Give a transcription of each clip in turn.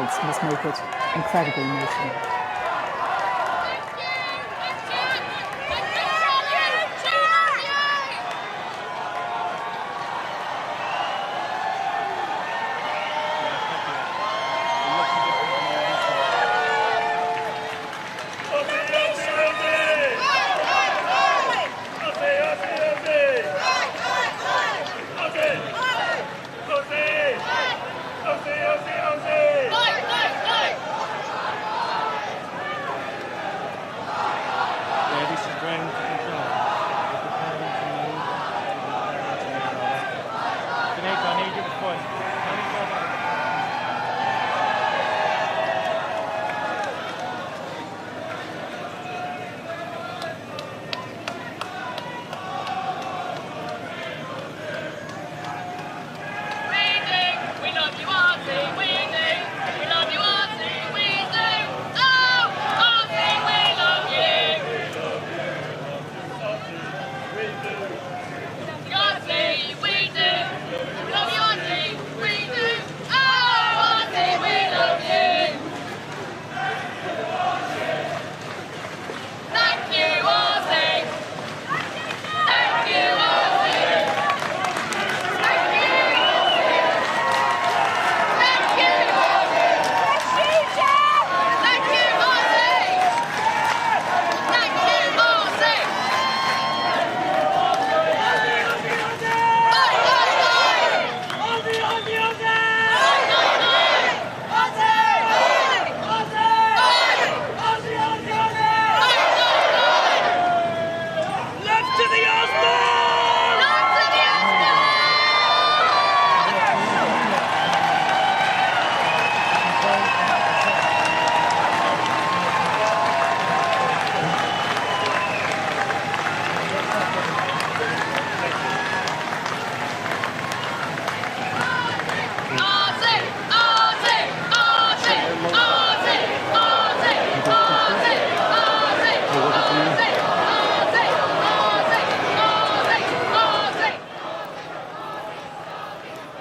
words must make it incredibly emotional.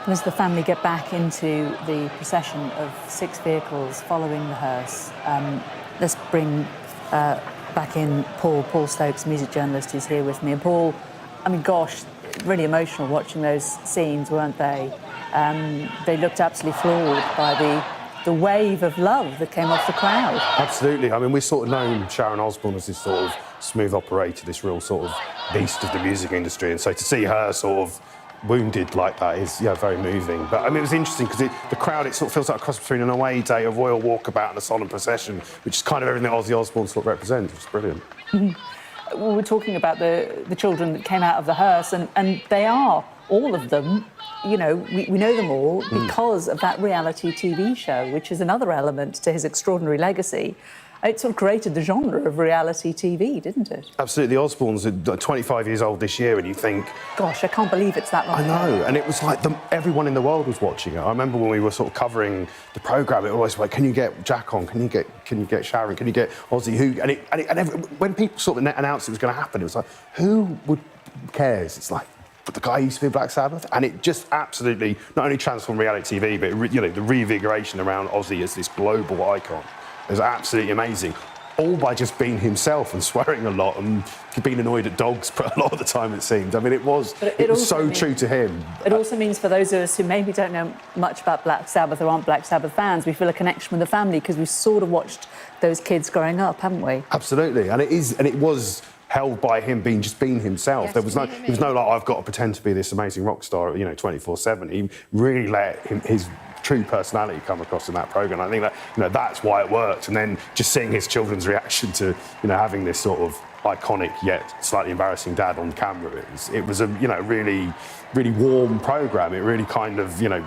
And as the family get back into the procession of 6 vehicles following the hearse, let's bring back in Paul Stokes, music journalist, who's here with me. And Paul, I mean, gosh, really emotional watching those scenes, weren't they? They looked absolutely floored by the wave of love that came off the crowd. Absolutely. I mean, we've sort of known Sharon Osbourne as this sort of smooth operator, this real sort of beast of the music industry. And so to see her sort of wounded like that is, yeah, very moving. But I mean, it was interesting because the crowd, it sort of feels like a cross between an away day, a royal walkabout and a solemn procession, which is kind of everything that Ozzy Osbourne sort of represents, which is brilliant. Mm-hmm. We were talking about the children that came out of the hearse, and they are, all of them, you know, we know them all because of that reality TV show, which is another element to his extraordinary legacy. It sort of created the genre of reality TV, didn't it? Absolutely. The Osbournes are 25 years old this year, and you think... Gosh, I can't believe it's that long I know, and it was like everyone in the world was watching it. I remember when we were sort of covering the programme, it was always like, can you get Jack on? Can you get Sharon? Can you get Ozzy? Who? When people sort of announced it was going to happen, it was like, who cares? It's like, but the guy used to be Black Sabbath, and it just absolutely not only transformed reality TV, but you know, the reinvigoration around Ozzy as this global icon. It was absolutely amazing, all by just being himself and swearing a lot and being annoyed at dogs a lot of the time, it seemed. I mean, it was so true to him. It also means for those of us who maybe don't know much about Black Sabbath or aren't Black Sabbath fans, we feel a connection with the family because we've sort of watched those kids growing up, haven't we? Absolutely, and it was held by him being himself. Yes, There was no like, I've got to pretend to be this amazing rock star, you know, 24/7. He really let his true personality come across in that programme. I think that, you know, that's why it worked. And then just seeing his children's reaction to, you know, having this sort of iconic yet slightly embarrassing dad on camera, it was a, you know, really, really warm programme. It really kind of, you know,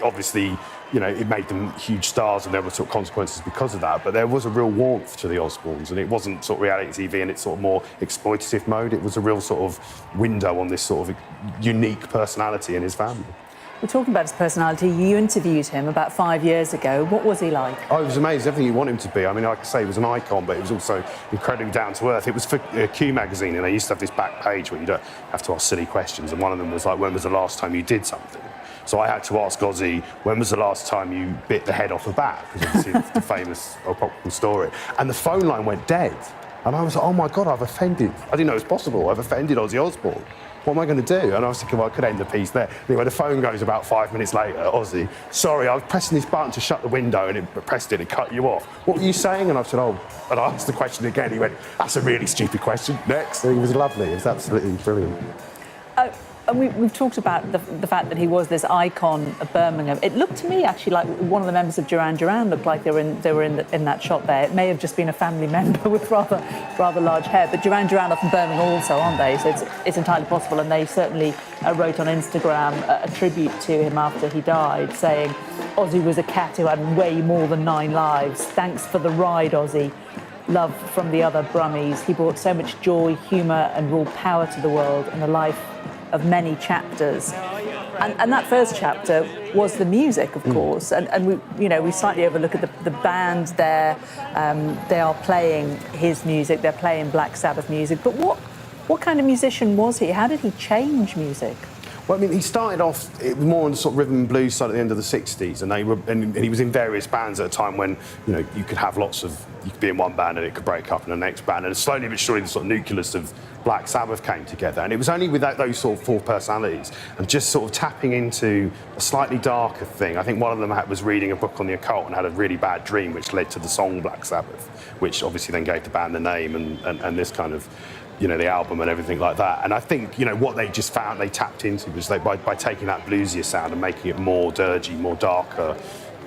obviously, you know, it made them huge stars and there were sort of consequences because of that, but there was a real warmth to the Osbournes, and it wasn't sort of reality TV in its sort of more exploitative mode. It was a real sort of window on this sort of unique personality in his family. We're talking about his personality. You interviewed him about 5 years ago. What was he like? Oh, he was amazing. Everything you want him to be. I mean, like I say, he was an icon, but he was also incredibly down to earth. It was for Q magazine, and they used to have this back page where you don't have to ask silly questions, and one of them was like, when was the last time you did something? So I had to ask Ozzy, when was the last time you bit the head off a bat? Because obviously it's the famous or popular story. And the phone line went dead. And I was like, oh my God, I've offended. I didn't know it was possible. I've offended Ozzy Osbourne. What am I going to do? And I was thinking, well, I could end the piece there. Anyway, the phone goes about 5 minutes later. Ozzy, sorry, I was pressing this button to shut the window and it pressed it and cut you off. What were you saying? And I said, oh, and I asked the question again. He went, that's a really stupid question. Next. And he was lovely. It was absolutely brilliant. And we've talked about the fact that he was this icon of Birmingham. It looked to me actually like one of the members of Duran Duran looked like they were in that shot there. It may have just been a family member with rather large hair, but Duran Duran are from Birmingham also, aren't they? So it's entirely possible. And they certainly wrote on Instagram a tribute to him after he died, saying, "Ozzy was a cat who had way more than 9 lives. Thanks for the ride, Ozzy. Love from the other Brummies. He brought so much joy, humour, and raw power to the world in a life of many chapters." And that first chapter was the music, of course. And we slightly overlook at the band there. They are playing his music. They're playing Black Sabbath music. But what kind of musician was he? How did he change music? Well, I mean, he started off more on the sort of rhythm and blues side at the end of the 60s, and he was in various bands at a time when, you could have you could be in one band and it could break up in the next band, and slowly but surely the sort of nucleus of Black Sabbath came together, and it was only with those sort of 4 personalities and just sort of tapping into a slightly darker thing. I think one of them was reading a book on the occult and had a really bad dream, which led to the song Black Sabbath, which obviously then gave the band the name and this kind of, the album and everything like that. And I think, what they just found they tapped into was by taking that bluesier sound and making it more dirgy, more darker,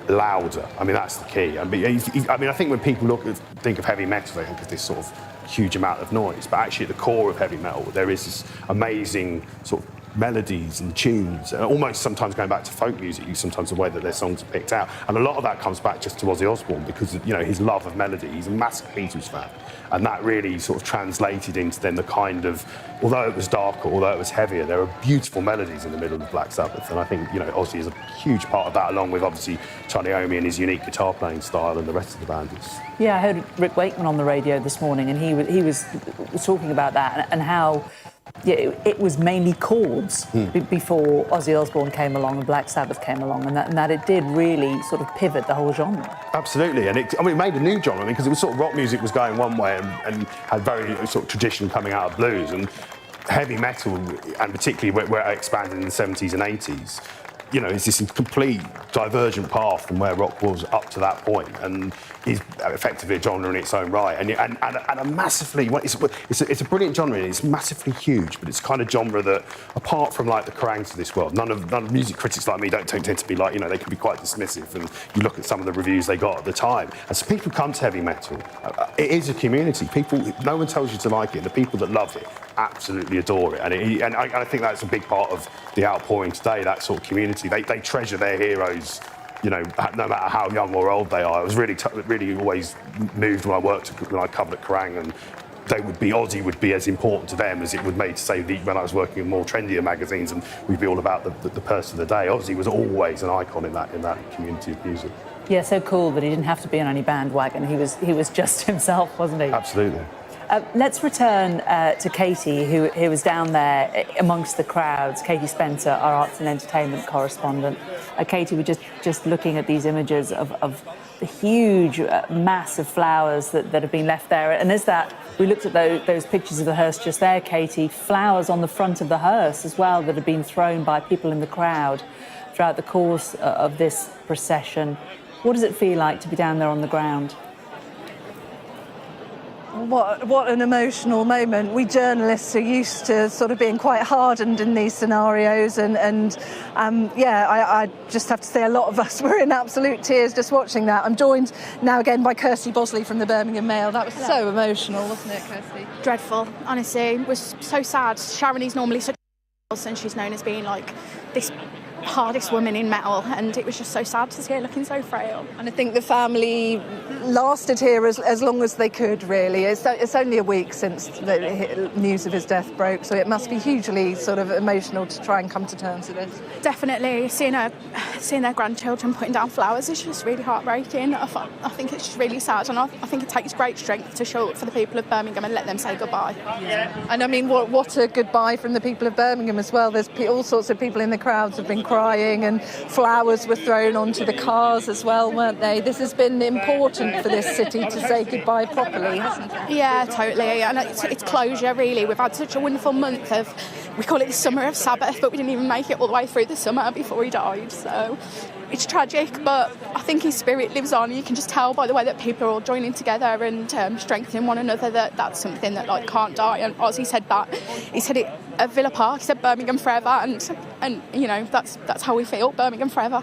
louder. I mean, that's the key. I think when people think of heavy metal, they think of this sort of huge amount of noise, but actually at the core of heavy metal, there is this amazing sort of melodies and tunes, and almost sometimes going back to folk music, sometimes the way that their songs are picked out. And a lot of that comes back just to Ozzy Osbourne because of, his love of melody. He's a massive Beatles fan. And that really sort of translated into then the kind of, although it was darker, although it was heavier, there are beautiful melodies in the middle of Black Sabbath. And I think, Ozzy is a huge part of that, along with obviously Tony Iommi and his unique guitar playing style and the rest of the band. Yeah, I heard Rick Wakeman on the radio this morning, and he was talking about that and how it was mainly chords before Ozzy Osbourne came along and Black Sabbath came along, and that it did really sort of pivot the whole genre. Absolutely, and it made a new genre, because it was sort of rock music was going one way and had very sort of tradition coming out of blues, and heavy metal, and particularly where it expanded in the 70s and 80s, it's this complete divergent path from where rock was up to that point, and is effectively a genre in its own right, and a massively, it's a brilliant genre, and it's massively huge, but it's kind of genre that, apart from like the Kerrangs of this world, none of music critics like me don't tend to be like, they can be quite dismissive, and you look at some of the reviews they got at the time, and so people come to heavy metal. It is a community. No one tells you to like it. The people that love it absolutely adore it, and I think that's a big part of the outpouring today. That sort of community, they treasure their heroes, no matter how young or old they are. I was really always moved when I covered at Kerrang, and Ozzy would be as important to them as it would me to say when I was working in more trendier magazines, and we'd be all about the person of the day. Ozzy was always an icon in that community of music. Yeah, so cool that he didn't have to be on any bandwagon. He was just himself, wasn't he? Absolutely. Let's return to Katie, who was down there amongst the crowds. Katie Spencer, our arts and entertainment correspondent. Katie, we're just looking at these images of the huge mass of flowers that have been left there. And we looked at those pictures of the hearse just there, Katie, flowers on the front of the hearse as well that have been thrown by people in the crowd throughout the course of this procession. What does it feel like to be down there on the ground? What an emotional moment. We journalists are used to sort of being quite hardened in these scenarios, I just have to say a lot of us were in absolute tears just watching that. I'm joined now again by Kirsty Bosley from the Birmingham Mail. That was so emotional, wasn't it, Kirsty? Dreadful, honestly. It was so sad. Sharon is normally such a and she's known as being like this hardest woman in metal, and it was just so sad to see her looking so frail. And I think the family lasted here as long as they could, really. It's only a week since the news of his death broke, so it must be hugely sort of emotional to try and come to terms with this. Definitely. Seeing her seeing their grandchildren putting down flowers is just really heartbreaking. I think it's just really sad, and I think it takes great strength to show up for the people of Birmingham and let them say goodbye. Yeah. And I mean, what a goodbye from the people of Birmingham as well. There's all sorts of people in the crowds have been crying, and flowers were thrown onto the cars as well, weren't they? This has been important for this city to say goodbye properly, hasn't it? Yeah, totally. And it's closure, really. We've had such a wonderful month of, we call it the summer of Sabbath, but we didn't even make it all the way through the summer before he died. So it's tragic, but I think his spirit lives on. You can just tell by the way that people are all joining together and strengthening one another that that's something that like can't die. And Ozzy said that. He said it at Villa Park. He said Birmingham forever, and you know that's how we feel. Birmingham forever.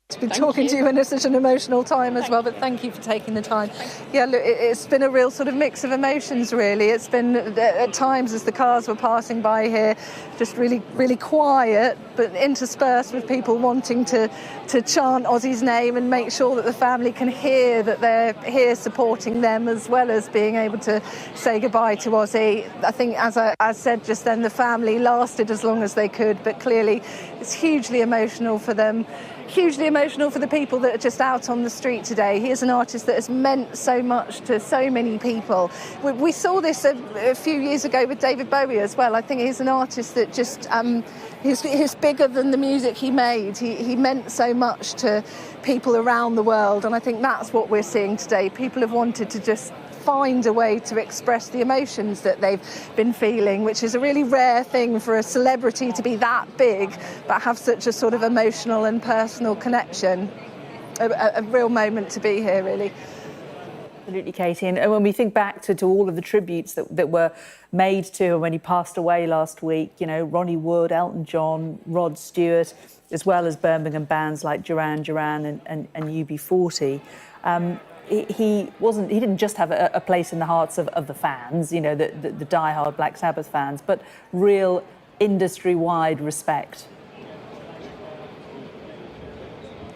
It's been talking to you in such an emotional time as well, but thank you for taking the time. Yeah, look, it's been a real sort of mix of emotions, really. It's been at times as the cars were passing by here, just really, really quiet, but interspersed with people wanting to chant Ozzy's name and make sure that the family can hear that they're here supporting them, as well as being able to say goodbye to Ozzy. I think, as I said just then, the family lasted as long as they could, but clearly it's hugely emotional for them. Hugely emotional for the people that are just out on the street today. He is an artist that has meant so much to so many people. We saw this a few years ago with David Bowie as well. I think he's an artist that just, he's bigger than the music he made. He meant so much to people around the world, and I think that's what we're seeing today. People have wanted to just find a way to express the emotions that they've been feeling, which is a really rare thing for a celebrity to be that big but have such a sort of emotional and personal connection. A real moment to be here, really. Absolutely, Katie. And when we think back to all of the tributes that were made to him when he passed away last week, you know, Ronnie Wood, Elton John, Rod Stewart, as well as Birmingham bands like Duran Duran and UB40, he didn't just have a place in the hearts of the fans, you know, the die-hard Black Sabbath fans, but real industry-wide respect.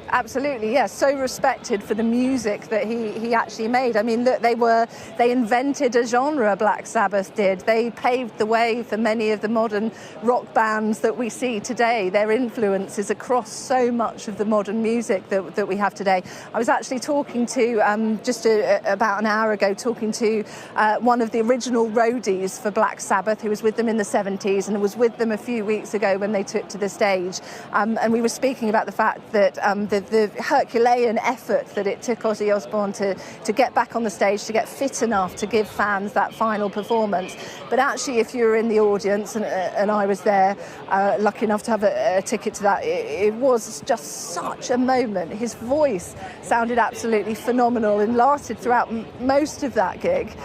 Absolutely, yes. So respected for the music that he actually made. I mean, look, they invented a genre, Black Sabbath did. They paved the way for many of the modern rock bands that we see today. Their influence is across so much of the modern music that we have today. I was actually talking to, about an hour ago, talking to one of the original roadies for Black Sabbath, who was with them in the 70s and was with them a few weeks ago when they took to the stage. And we were speaking about the fact that the Herculean effort that it took Ozzy Osbourne to get back on the stage, to get fit enough to give fans that final performance. But actually, if you were in the audience, and I was there, lucky enough to have a ticket to that, it was just such a moment. His voice sounded absolutely phenomenal and lasted throughout most of that gig.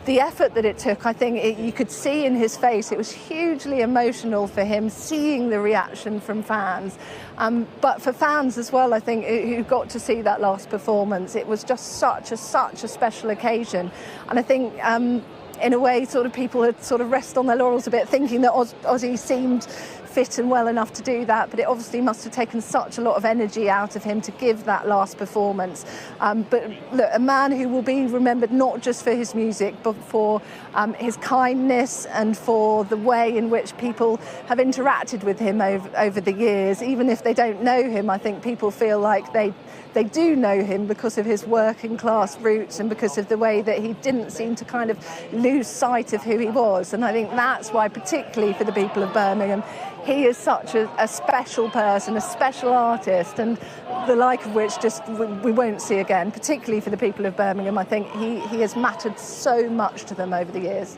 The effort that it took, I think you could see in his face, it was hugely emotional for him, seeing the reaction from fans. But for fans as well, I think, who got to see that last performance, it was just such a special occasion. And I think, in a way, sort of people had sort of rest on their laurels a bit, thinking that Ozzy seemed fit and well enough to do that, but it obviously must have taken such a lot of energy out of him to give that last performance. But look, a man who will be remembered not just for his music, but for his kindness and for the way in which people have interacted with him over the years. Even if they don't know him, I think people feel like they do know him because of his working class roots and because of the way that he didn't seem to kind of lose sight of who he was. And I think that's why, particularly for the people of Birmingham, he is such a special person, a special artist, and the like of which just we won't see again, particularly for the people of Birmingham. I think he has mattered so much to them over the years.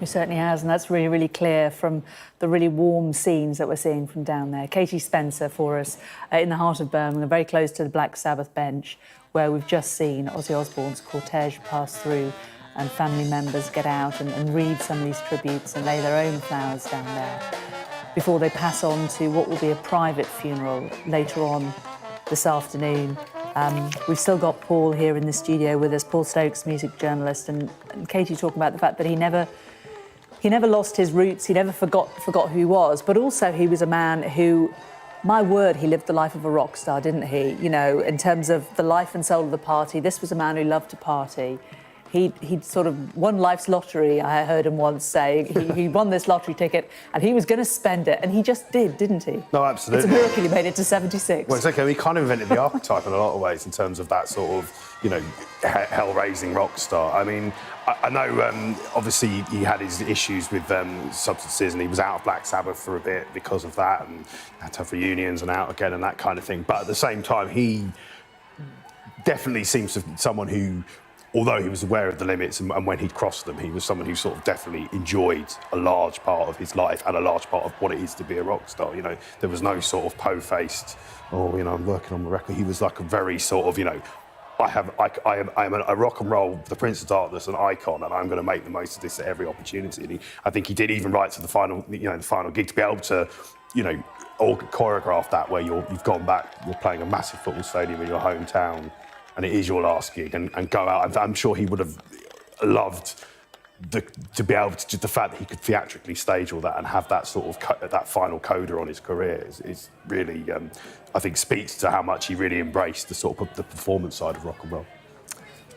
He certainly has, and that's really, really clear from the really warm scenes that we're seeing from down there. Katie Spencer for us in the heart of Birmingham, very close to the Black Sabbath bench, where we've just seen Ozzy Osbourne's cortege pass through and family members get out and read some of these tributes and lay their own flowers down there before they pass on to what will be a private funeral later on this afternoon. We've still got Paul here in the studio with us, Paul Stokes, music journalist, and Katie talking about the fact that he never lost his roots, he never forgot who he was, but also he was a man who, my word, he lived the life of a rock star, didn't he? You know, in terms of the life and soul of the party, this was a man who loved to party. he'd sort of won life's lottery. I heard him once say he won this lottery ticket and he was going to spend it, and he just did, didn't he? No, absolutely. It's a miracle he made it to 76. Well, it's okay. He kind of invented the archetype in a lot of ways in terms of that sort of, you know, hell-raising rock star. I mean, I know obviously he had his issues with substances, and he was out of Black Sabbath for a bit because of that, and had to have reunions and out again and that kind of thing. But at the same time, he definitely seems to be someone who, although he was aware of the limits and when he'd crossed them, he was someone who sort of definitely enjoyed a large part of his life and a large part of what it is to be a rock star. You know, there was no sort of po-faced, oh, you know, I'm working on my record. He was like a very sort of, you know, I am a rock and roll, the Prince of Darkness, an icon, and I'm going to make the most of this at every opportunity. And I think he did even right to the final, you know, the final gig, to be able to, you know, choreograph that where you've gone back, you're playing a massive football stadium in your hometown, and it is your last gig, and go out. I'm sure he would have loved to be able to, the fact that he could theatrically stage all that and have that sort of that final coda on his career is really, I think, speaks to how much he really embraced the sort of the performance side of rock and roll.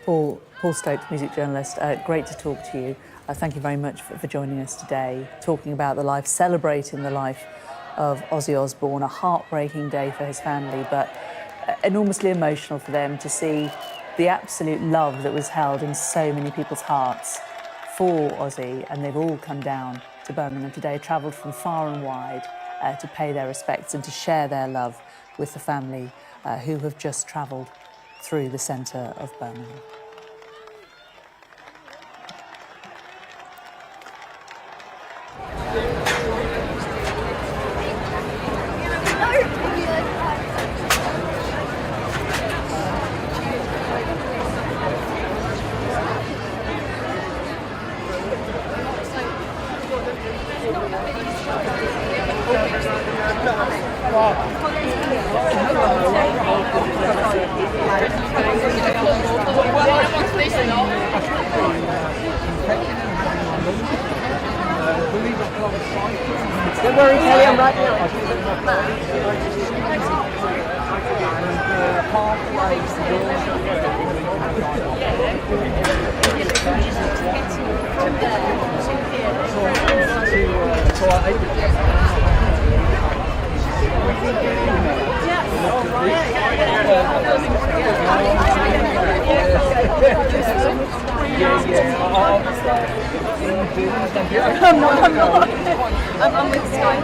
Paul Stokes, music journalist, great to talk to you. Thank you very much for joining us today, talking about the life, celebrating the life of Ozzy Osbourne. A heartbreaking day for his family, but enormously emotional for them to see the absolute love that was held in so many people's hearts for Ozzy, and they've all come down to Birmingham today, travelled from far and wide to pay their respects and to share their love with the family who have just travelled through the centre of Birmingham. Don't worry, Kelly, I'm right now. I'm not. I'm with Sky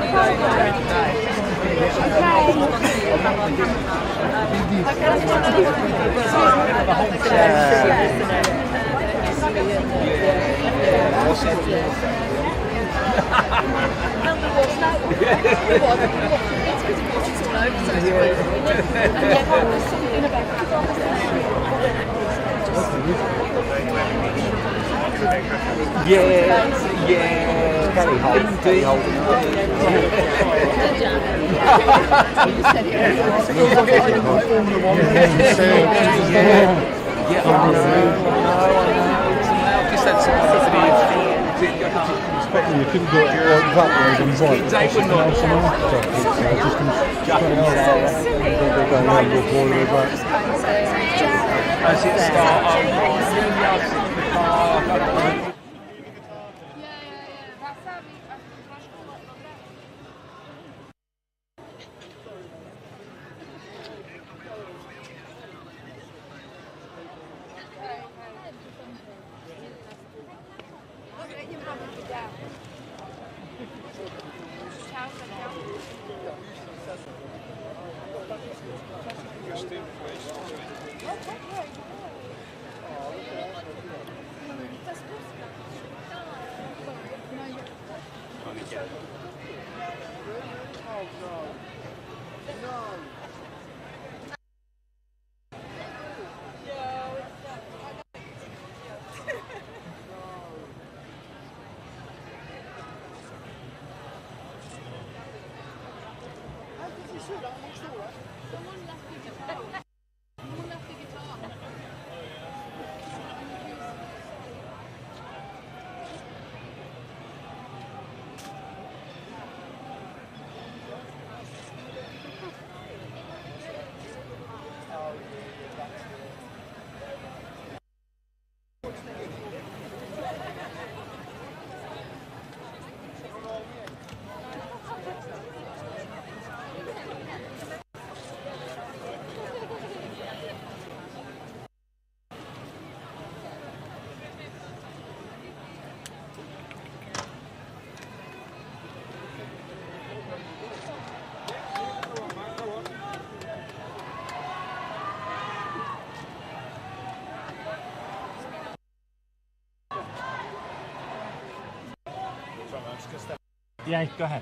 You couldn't do it like that, whereas he's like something else on after. As it starts. Yeah, go ahead.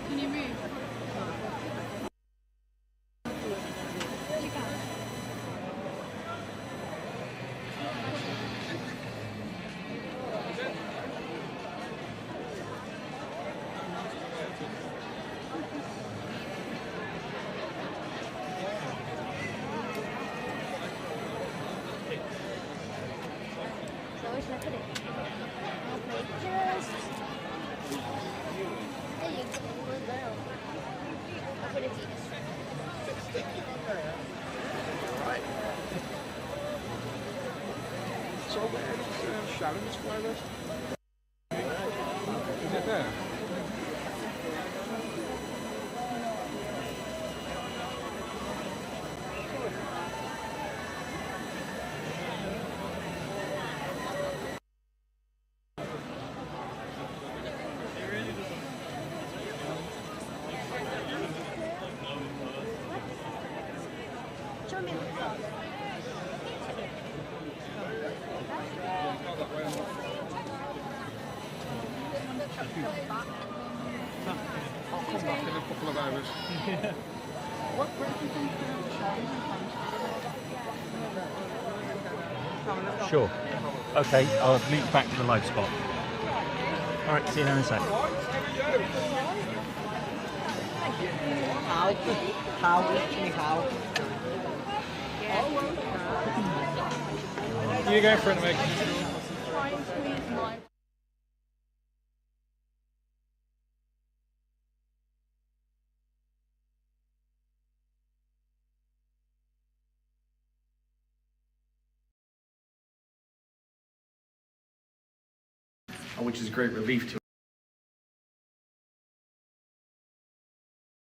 Can you move? So where should I put it? Okay, just... There you go. I'll put it here. So where's Sharon's playlist? Is it there? Show me the phone. I'll come back in a couple of hours. Sure. Okay, I'll meet back to the live spot. All right, see you in a sec. You go for it, Meg. Try and squeeze my... which is a great relief to